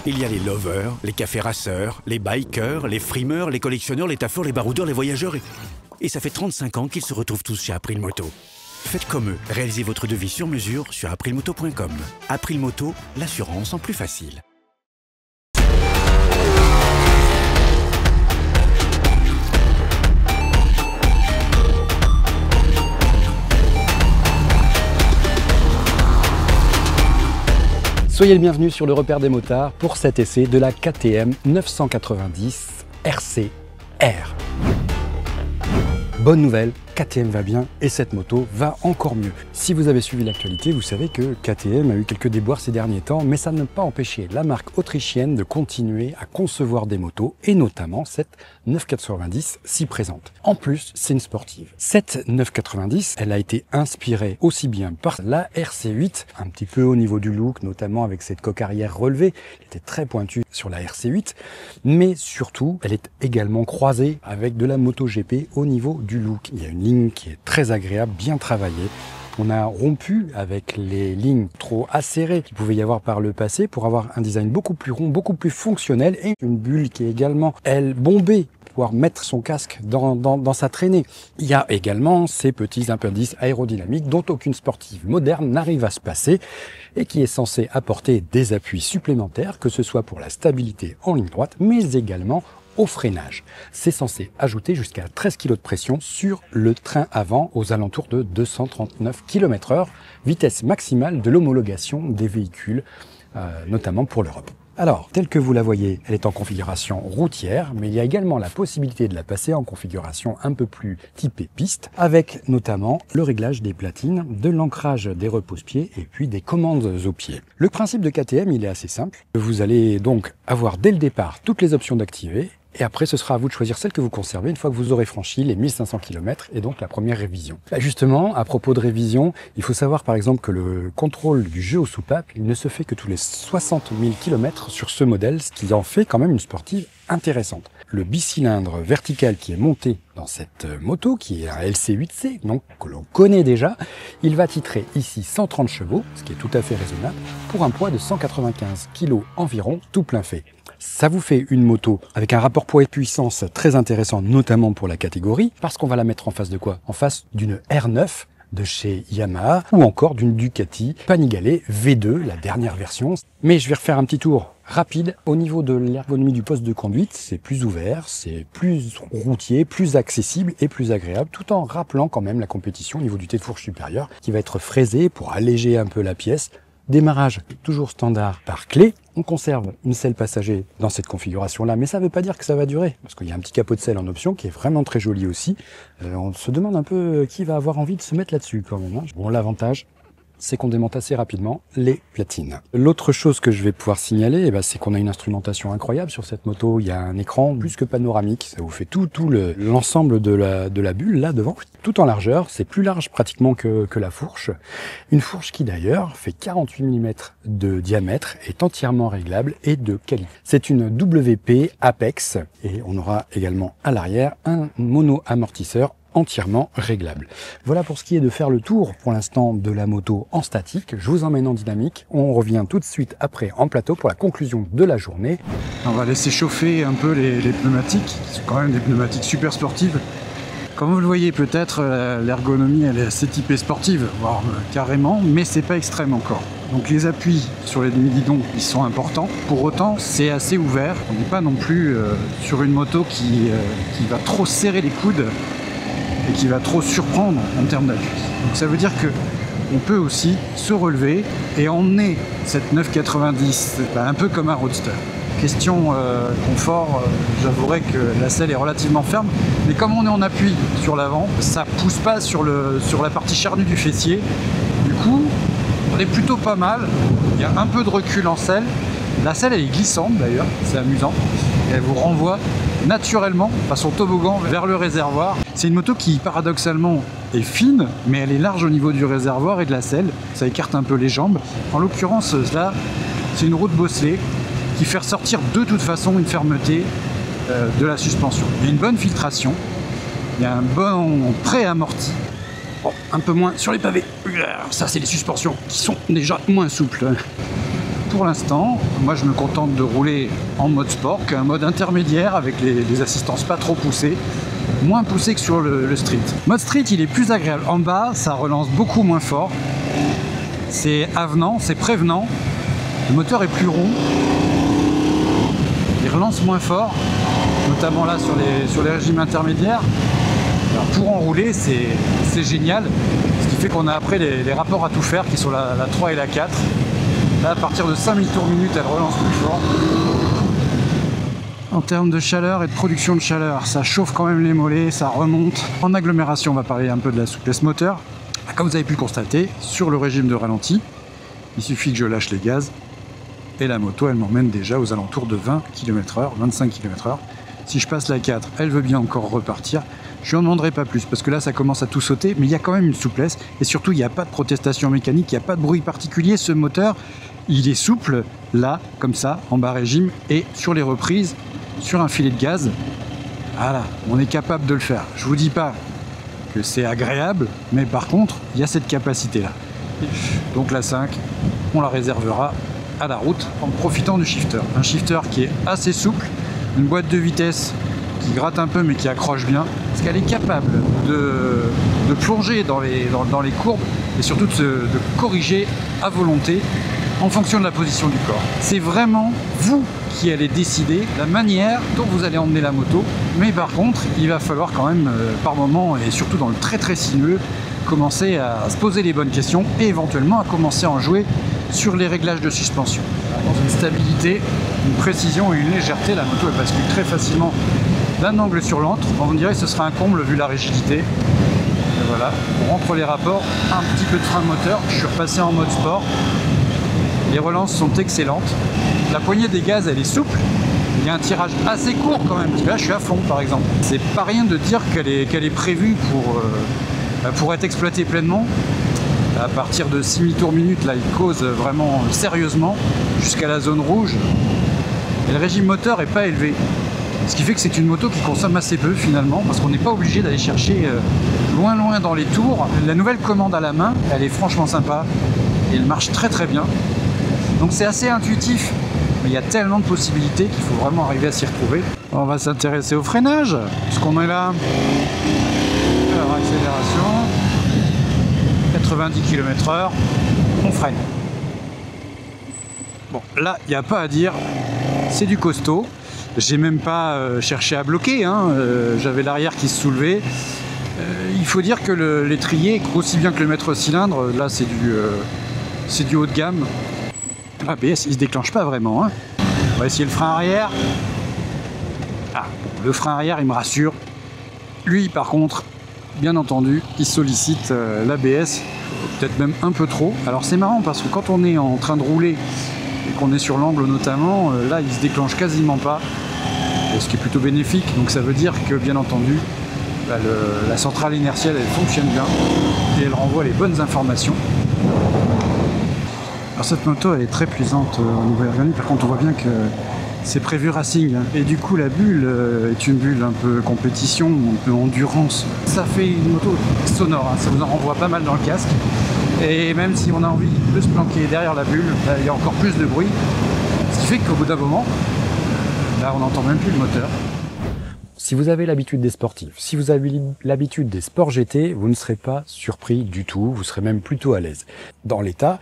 Il y a les lovers, les cafés raceurs, les bikers, les frimeurs, les collectionneurs, les taffeurs, les baroudeurs, les voyageurs et ça fait 35 ans qu'ils se retrouvent tous chez April Moto. Faites comme eux, réalisez votre devis sur mesure sur aprilmoto.com. April Moto, l'assurance en plus facile. Soyez le bienvenu sur le repère des motards pour cet essai de la KTM 990 RC-R. Bonne nouvelle, KTM va bien et cette moto va encore mieux. Si vous avez suivi l'actualité, vous savez que KTM a eu quelques déboires ces derniers temps, mais ça n'a pas empêché la marque autrichienne de continuer à concevoir des motos et notamment cette 990 si présente. En plus, c'est une sportive. Cette 990, elle a été inspirée aussi bien par la RC8, un petit peu au niveau du look, notamment avec cette coque arrière relevée, elle était très pointue sur la RC8, mais surtout, elle est également croisée avec de la MotoGP au niveau du look. Il y a une ligne qui est très agréable, bien travaillée. On a rompu avec les lignes trop acérées qu'il pouvait y avoir par le passé pour avoir un design beaucoup plus rond, beaucoup plus fonctionnel et une bulle qui est également, elle, bombée pour pouvoir mettre son casque dans sa traînée. Il y a également ces petits appendices aérodynamiques dont aucune sportive moderne n'arrive à se passer et qui est censé apporter des appuis supplémentaires, que ce soit pour la stabilité en ligne droite, mais également au freinage. C'est censé ajouter jusqu'à 13 kg de pression sur le train avant aux alentours de 239 km/h, vitesse maximale de l'homologation des véhicules, notamment pour l'Europe. Alors, telle que vous la voyez, elle est en configuration routière, mais il y a également la possibilité de la passer en configuration un peu plus typée piste, avec notamment le réglage des platines, de l'ancrage des repose-pieds et puis des commandes aux pieds. Le principe de KTM, il est assez simple. Vous allez donc avoir dès le départ toutes les options d'activer. Et après, ce sera à vous de choisir celle que vous conservez une fois que vous aurez franchi les 1500 km et donc la première révision. Justement, à propos de révision, il faut savoir par exemple que le contrôle du jeu aux soupapes, il ne se fait que tous les 60 000 km sur ce modèle, ce qui en fait quand même une sportive intéressante. Le bicylindre vertical qui est monté dans cette moto, qui est un LC8C, donc que l'on connaît déjà, il va titrer ici 130 chevaux, ce qui est tout à fait raisonnable, pour un poids de 195 kg environ, tout plein fait. Ça vous fait une moto avec un rapport poids et puissance très intéressant, notamment pour la catégorie, parce qu'on va la mettre en face de quoi? En face d'une R9 de chez Yamaha ou encore d'une Ducati Panigale V2, la dernière version. Mais je vais refaire un petit tour rapide. Au niveau de l'ergonomie du poste de conduite, c'est plus ouvert, c'est plus routier, plus accessible et plus agréable, tout en rappelant quand même la compétition au niveau du tête-fourche supérieur qui va être fraisé pour alléger un peu la pièce. Démarrage toujours standard par clé. On conserve une selle passager dans cette configuration-là, mais ça ne veut pas dire que ça va durer, parce qu'il y a un petit capot de selle en option qui est vraiment très joli aussi. On se demande un peu qui va avoir envie de se mettre là-dessus quand même. Bon, l'avantage, c'est qu'on démonte assez rapidement les platines. L'autre chose que je vais pouvoir signaler, c'est qu'on a une instrumentation incroyable sur cette moto. Il y a un écran plus que panoramique, ça vous fait tout l'ensemble de la bulle là devant, tout en largeur. C'est plus large pratiquement que la fourche. Une fourche qui d'ailleurs fait 48 mm de diamètre, est entièrement réglable et de qualité. C'est une WP Apex et on aura également à l'arrière un mono amortisseur entièrement réglable. Voilà pour ce qui est de faire le tour pour l'instant de la moto en statique. Je vous emmène en dynamique. On revient tout de suite après en plateau pour la conclusion de la journée. On va laisser chauffer un peu les pneumatiques, qui sont quand même des pneumatiques super sportives. Comme vous le voyez peut-être, l'ergonomie elle est assez typée sportive, voire carrément, mais c'est pas extrême encore. Donc les appuis sur les demi-guidons, ils sont importants. Pour autant, c'est assez ouvert. On n'est pas non plus sur une moto qui va trop serrer les coudes et qui va trop surprendre en termes d'appui. Donc ça veut dire que on peut aussi se relever et emmener cette 990 un peu comme un roadster. Question confort, j'avouerai que la selle est relativement ferme, mais comme on est en appui sur l'avant, ça pousse pas sur la partie charnue du fessier. Du coup, on est plutôt pas mal. Il y a un peu de recul en selle. La selle elle est glissante d'ailleurs, c'est amusant. Et elle vous renvoie naturellement, façon toboggan, vers le réservoir. C'est une moto qui paradoxalement est fine, mais elle est large au niveau du réservoir et de la selle. Ça écarte un peu les jambes. En l'occurrence, là, c'est une roue de bosselet qui fait ressortir de toute façon une fermeté de la suspension. Il y a une bonne filtration, il y a un bon pré-amorti. Bon, un peu moins sur les pavés. Ça, c'est les suspensions qui sont déjà moins souples. pour l'instant, moi je me contente de rouler en mode sport, qui est un mode intermédiaire avec les assistances pas trop poussées, moins poussées que sur le street. Mode street, il est plus agréable. En bas, ça relance beaucoup moins fort. C'est avenant, c'est prévenant. Le moteur est plus rond. Il relance moins fort, notamment là sur les régimes intermédiaires. Alors pour enrouler, c'est génial. Ce qui fait qu'on a après les rapports à tout faire qui sont la 3 et la 4. Là, à partir de 5000 tours minute, elle relance plus fort. En termes de chaleur et de production de chaleur, ça chauffe quand même les mollets, ça remonte. En agglomération, on va parler un peu de la souplesse moteur. Comme vous avez pu le constater, sur le régime de ralenti, il suffit que je lâche les gaz et la moto, elle m'emmène déjà aux alentours de 20 km/h, 25 km/h. Si je passe la 4, elle veut bien encore repartir. Je n'en demanderai pas plus parce que là, ça commence à tout sauter, mais il y a quand même une souplesse et surtout, il n'y a pas de protestation mécanique, il n'y a pas de bruit particulier. Ce moteur, il est souple là, comme ça, en bas régime et sur les reprises, sur un filet de gaz. Voilà, on est capable de le faire. Je vous dis pas que c'est agréable, mais par contre, il y a cette capacité-là. Donc la 5, on la réservera à la route en profitant du shifter. Un shifter qui est assez souple, une boîte de vitesse qui gratte un peu mais qui accroche bien, parce qu'elle est capable de plonger dans les courbes et surtout de corriger à volonté en fonction de la position du corps. C'est vraiment vous qui allez décider la manière dont vous allez emmener la moto, mais par contre, il va falloir quand même, par moment, et surtout dans le très très sinueux, commencer à se poser les bonnes questions et éventuellement à commencer à en jouer sur les réglages de suspension. Dans une stabilité, une précision et une légèreté, la moto elle bascule très facilement d'un angle sur l'autre. On vous dirait que ce sera un comble vu la rigidité. Et voilà, on rentre les rapports, un petit peu de frein moteur, je suis repassé en mode sport. Les relances sont excellentes. La poignée des gaz, elle est souple. Il y a un tirage assez court quand même, parce que là, je suis à fond, par exemple. C'est pas rien de dire qu'elle est prévue pour être exploitée pleinement. À partir de 6000 tours minute, là, il cause vraiment sérieusement jusqu'à la zone rouge. Et le régime moteur n'est pas élevé. Ce qui fait que c'est une moto qui consomme assez peu finalement, parce qu'on n'est pas obligé d'aller chercher loin dans les tours. La nouvelle commande à la main, elle est franchement sympa et elle marche très très bien. Donc c'est assez intuitif, mais il y a tellement de possibilités qu'il faut vraiment arriver à s'y retrouver. On va s'intéresser au freinage, puisqu'on est là. Alors accélération, 90 km/h, on freine. Bon, là, il n'y a pas à dire, c'est du costaud. J'ai même pas cherché à bloquer, hein. J'avais l'arrière qui se soulevait. Il faut dire que l'étrier, aussi bien que le maître cylindre, là c'est du haut de gamme. L'ABS il se déclenche pas vraiment, hein. On va essayer le frein arrière. Ah, le frein arrière il me rassure. Lui par contre, bien entendu, il sollicite l'ABS, peut-être même un peu trop. Alors c'est marrant parce que quand on est en train de rouler et qu'on est sur l'angle notamment, là il se déclenche quasiment pas, ce qui est plutôt bénéfique. Donc ça veut dire que bien entendu la centrale inertielle elle fonctionne bien et elle renvoie les bonnes informations. Alors cette moto elle est très plaisante au niveau ergonomique, par contre on voit bien que c'est prévu racing, hein. Et du coup la bulle est une bulle un peu compétition, un peu endurance. Ça fait une moto sonore, hein. Ça vous en renvoie pas mal dans le casque. Et même si on a envie de se planquer derrière la bulle, là, il y a encore plus de bruit. Ce qui fait qu'au bout d'un moment, là on n'entend même plus le moteur. Si vous avez l'habitude des sportifs, si vous avez l'habitude des sports GT, vous ne serez pas surpris du tout, vous serez même plutôt à l'aise. Dans l'état,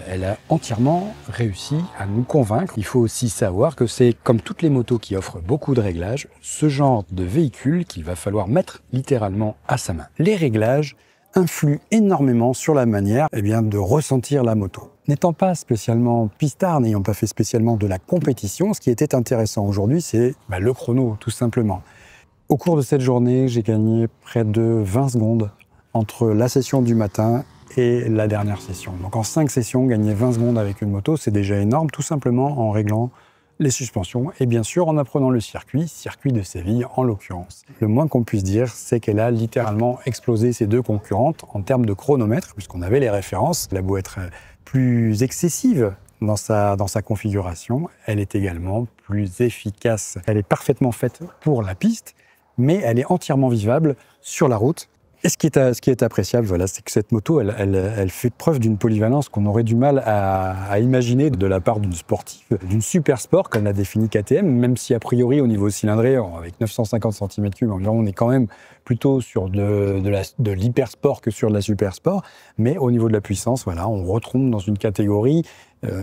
elle a entièrement réussi à nous convaincre. Il faut aussi savoir que c'est comme toutes les motos qui offrent beaucoup de réglages, ce genre de véhicule qu'il va falloir mettre littéralement à sa main. Les réglages influent énormément sur la manière de ressentir la moto. N'étant pas spécialement pistard, n'ayant pas fait spécialement de la compétition, ce qui était intéressant aujourd'hui, c'est le chrono, tout simplement. Au cours de cette journée, j'ai gagné près de 20 secondes entre la session du matin et la dernière session. Donc en 5 sessions, gagner 20 secondes avec une moto, c'est déjà énorme, tout simplement en réglant les suspensions et bien sûr en apprenant le circuit de Séville en l'occurrence. Le moins qu'on puisse dire, c'est qu'elle a littéralement explosé ses deux concurrentes en termes de chronomètre, puisqu'on avait les références. Elle a beau être plus excessive dans sa configuration, elle est également plus efficace. Elle est parfaitement faite pour la piste, mais elle est entièrement vivable sur la route Et ce qui est appréciable, voilà, c'est que cette moto, elle fait preuve d'une polyvalence qu'on aurait du mal à imaginer de la part d'une sportive, d'une super sport, comme l'a défini KTM, même si a priori, au niveau cylindré, avec 950 cm3 environ, on est quand même plutôt sur de l'hypersport que sur de la super sport. Mais au niveau de la puissance, voilà, on retombe dans une catégorie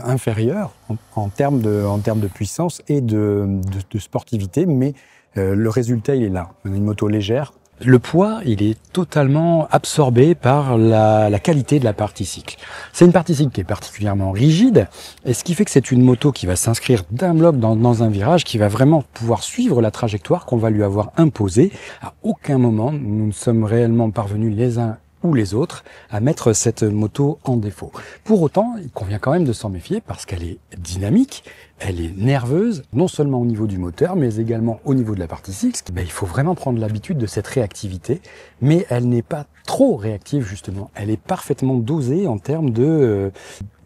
inférieure en termes de puissance et de sportivité, mais le résultat, il est là. On a une moto légère. Le poids, il est totalement absorbé par la qualité de la partie cycle. C'est une partie cycle qui est particulièrement rigide, et ce qui fait que c'est une moto qui va s'inscrire d'un bloc dans un virage, qui va vraiment pouvoir suivre la trajectoire qu'on va lui avoir imposée. À aucun moment, nous ne sommes réellement parvenus les uns ou les autres à mettre cette moto en défaut. Pour autant, il convient quand même de s'en méfier parce qu'elle est dynamique, elle est nerveuse, non seulement au niveau du moteur, mais également au niveau de la partie cycle. Il faut vraiment prendre l'habitude de cette réactivité, mais elle n'est pas trop réactive justement. Elle est parfaitement dosée en termes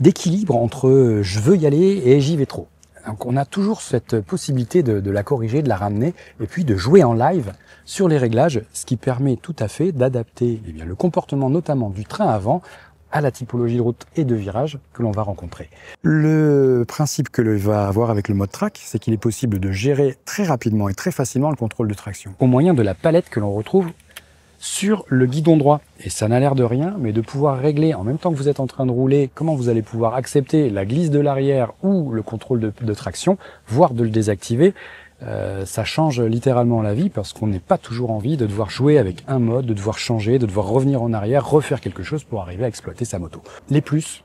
d'équilibre entre je veux y aller et j'y vais trop. Donc on a toujours cette possibilité de la corriger, de la ramener, et puis de jouer en live sur les réglages, ce qui permet tout à fait d'adapter le comportement notamment du train avant à la typologie de route et de virage que l'on va rencontrer. Le principe que l'on va avoir avec le mode track, c'est qu'il est possible de gérer très rapidement et très facilement le contrôle de traction, au moyen de la palette que l'on retrouve sur le guidon droit. Et ça n'a l'air de rien, mais de pouvoir régler en même temps que vous êtes en train de rouler, comment vous allez pouvoir accepter la glisse de l'arrière ou le contrôle de traction, voire de le désactiver, ça change littéralement la vie parce qu'on n'est pas toujours envie de devoir jouer avec un mode, de devoir changer, de devoir revenir en arrière, refaire quelque chose pour arriver à exploiter sa moto. Les plus,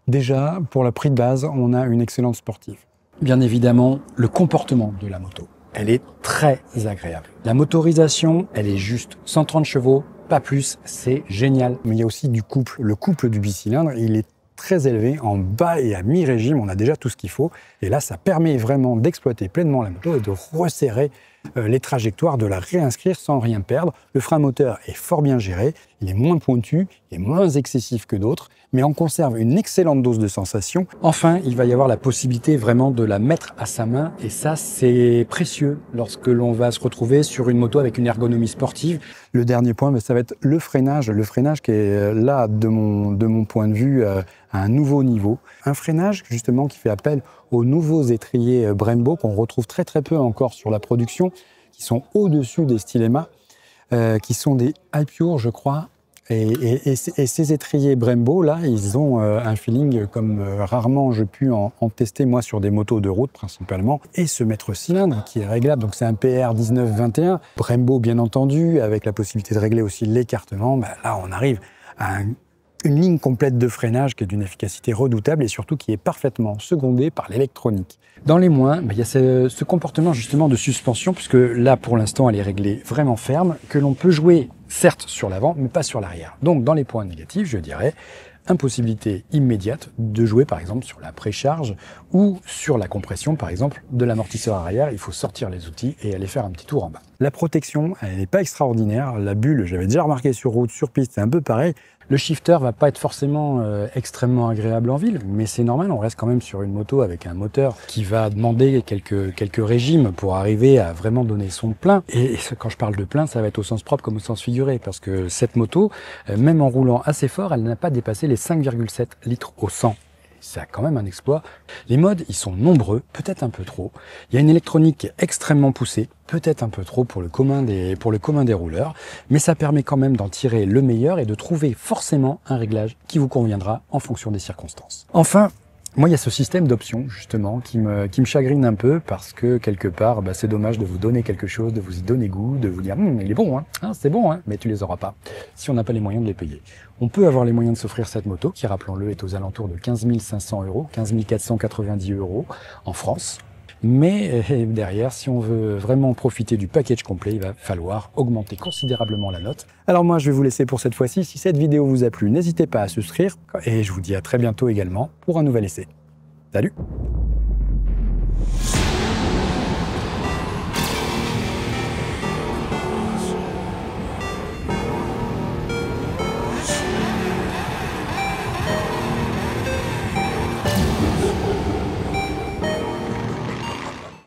déjà, pour le prix de base, on a une excellente sportive. Bien évidemment, le comportement de la moto. Elle est très agréable. La motorisation, elle est juste 130 chevaux, pas plus, c'est génial. Mais il y a aussi du couple. Le couple du bicylindre, il est très élevé, en bas et à mi-régime, on a déjà tout ce qu'il faut. Et là, ça permet vraiment d'exploiter pleinement la moto et de resserrer les trajectoires, de la réinscrire sans rien perdre. Le frein moteur est fort bien géré, il est moins pointu, il est moins excessif que d'autres, mais on conserve une excellente dose de sensation. Enfin, il va y avoir la possibilité vraiment de la mettre à sa main, et ça, c'est précieux lorsque l'on va se retrouver sur une moto avec une ergonomie sportive. Le dernier point, ça va être le freinage qui est là, de mon point de vue, à un nouveau niveau. Un freinage, justement, qui fait appel aux nouveaux étriers Brembo qu'on retrouve très peu encore sur la production, qui sont au-dessus des Stylema, qui sont des Alpure, je crois. Et ces étriers Brembo, là, ils ont un feeling comme rarement j'ai pu en tester, moi, sur des motos de route principalement. Et ce maître cylindre qui est réglable, donc c'est un PR 1921, Brembo bien entendu, avec la possibilité de régler aussi l'écartement. Là, on arrive à une ligne complète de freinage qui est d'une efficacité redoutable et surtout qui est parfaitement secondée par l'électronique. Dans les moins, il y a ce comportement justement de suspension, puisque là pour l'instant elle est réglée vraiment ferme, que l'on peut jouer certes sur l'avant mais pas sur l'arrière. Donc dans les points négatifs, je dirais impossibilité immédiate de jouer par exemple sur la précharge ou sur la compression par exemple de l'amortisseur arrière. Il faut sortir les outils et aller faire un petit tour en bas. La protection, elle n'est pas extraordinaire. La bulle, j'avais déjà remarqué sur route, sur piste, c'est un peu pareil. Le shifter va pas être forcément extrêmement agréable en ville, mais c'est normal, on reste quand même sur une moto avec un moteur qui va demander quelques régimes pour arriver à vraiment donner son plein. Et quand je parle de plein, ça va être au sens propre comme au sens figuré, parce que cette moto, même en roulant assez fort, elle n'a pas dépassé les 5,7 litres au 100. C'est quand même un exploit. Les modes, ils sont nombreux, peut-être un peu trop. Il y a une électronique extrêmement poussée, peut-être un peu trop pour le commun des rouleurs, mais ça permet quand même d'en tirer le meilleur et de trouver forcément un réglage qui vous conviendra en fonction des circonstances. Enfin, moi, il y a ce système d'options, justement, qui me chagrine un peu parce que, quelque part, c'est dommage de vous donner quelque chose, de vous y donner goût, de vous dire « il est bon, hein, c'est bon, hein », mais tu les auras pas si on n'a pas les moyens de les payer. On peut avoir les moyens de s'offrir cette moto, qui, rappelons-le, est aux alentours de 15 500 €, 15 490 € en France. Mais derrière, si on veut vraiment profiter du package complet, il va falloir augmenter considérablement la note. Alors moi, je vais vous laisser pour cette fois-ci. Si cette vidéo vous a plu, n'hésitez pas à souscrire. Et je vous dis à très bientôt également pour un nouvel essai. Salut!